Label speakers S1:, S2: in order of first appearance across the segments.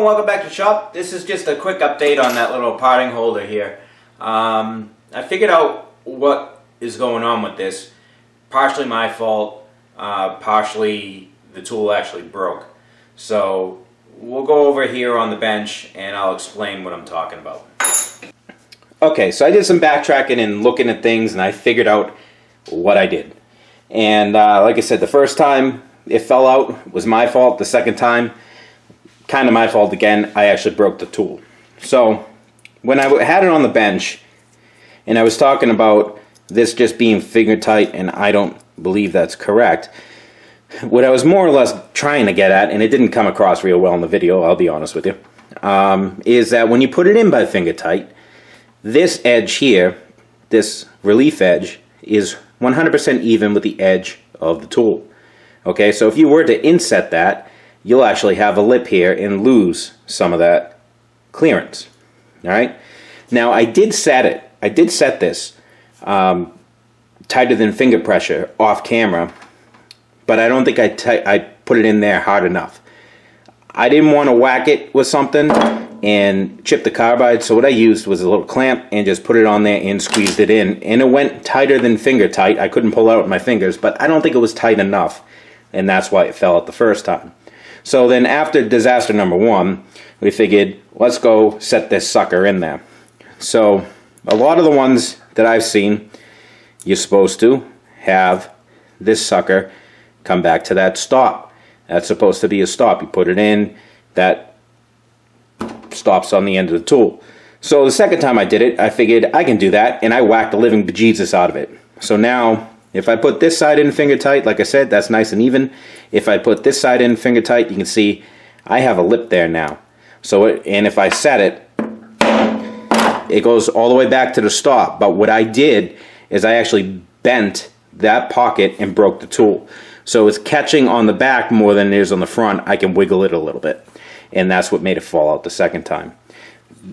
S1: welcome back to the shop. This is just a quick update on that little potting holder here. I figured out what is going on with this. Partially my fault, partially the tool actually broke. So we'll go over here on the bench and I'll explain what I'm talking about. Okay, so I did some backtracking and looking at things and I figured out what I did. And like I said, the first time it fell out was my fault. The second time, kind of my fault again. I actually broke the tool. So when I had it on the bench and I was talking about this just being finger tight, and I don't believe that's correct, what I was more or less trying to get at, and it didn't come across real well in the video, I'll be honest with you, is that when you put it in by finger tight, this edge here, this relief edge, is 100% even with the edge of the tool. Okay, so if you were to inset that, you'll actually have a lip here and lose some of that clearance. Alright? Now I did set it. I did set this tighter than finger pressure off camera, but I don't think I put it in there hard enough. I didn't want to whack it with something and chip the carbide, so what I used was a little clamp and just put it on there and squeezed it in, and it went tighter than finger tight. I couldn't pull it out with my fingers, but I don't think it was tight enough, and that's why it fell out the first time. So then after disaster number one, we figured, let's go set this sucker in there. So a lot of the ones that I've seen, you're supposed to have this sucker come back to that stop. That's supposed to be a stop. You put it in, that stops on the end of the tool. So the second time I did it, I figured I can do that, and I whacked the living bejesus out of it. So now, if I put this side in finger tight, like I said, that's nice and even. If I put this side in finger tight, you can see I have a lip there now. So, and if I set it, it goes all the way back to the stop. But what I did is I actually bent that pocket and broke the tool. So it's catching on the back more than it is on the front. I can wiggle it a little bit. And that's what made it fall out the second time.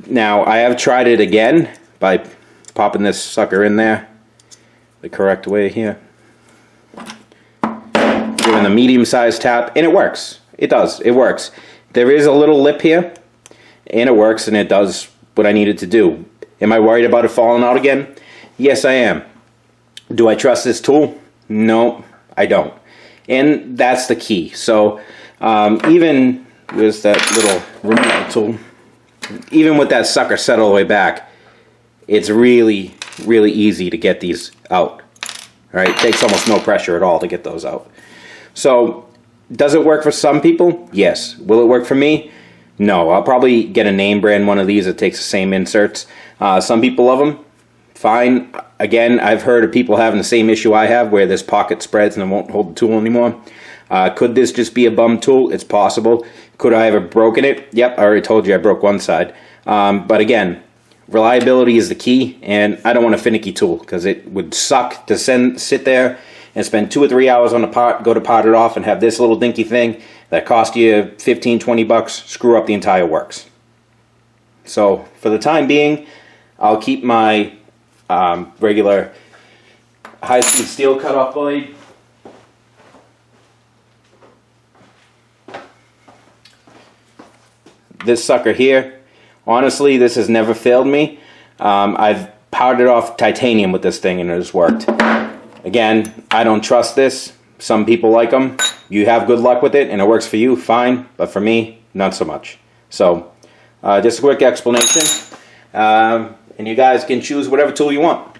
S1: Now, I have tried it again by popping this sucker in there the correct way here, giving the medium-sized tap, and it works. It does. It works. There is a little lip here, and it works, and it does what I needed to do. Am I worried about it falling out again? Yes, I am. Do I trust this tool? No, I don't. And that's the key. So even with that little removal tool, even with that sucker set all the way back, it's really, really easy to get these out. All right, it takes almost no pressure at all to get those out. So, does it work for some people? Yes. Will it work for me? No. I'll probably get a name brand one of these that takes the same inserts. Some people love them. Fine. Again, I've heard of people having the same issue I have, where this pocket spreads and it won't hold the tool anymore. Could this just be a bum tool? It's possible. Could I have broken it? Yep, I already told you I broke one side. But again, reliability is the key, and I don't want a finicky tool because it would suck to sit there and spend 2 or 3 hours on the part, go to pot it off, and have this little dinky thing that cost you 15, 20 bucks, screw up the entire works. So for the time being, I'll keep my regular high-speed steel cutoff blade. This sucker here, honestly, this has never failed me. I've powdered off titanium with this thing and it has worked. Again, I don't trust this. Some people like them. You have good luck with it and it works for you, fine. But for me, not so much. So, just a quick explanation. And you guys can choose whatever tool you want.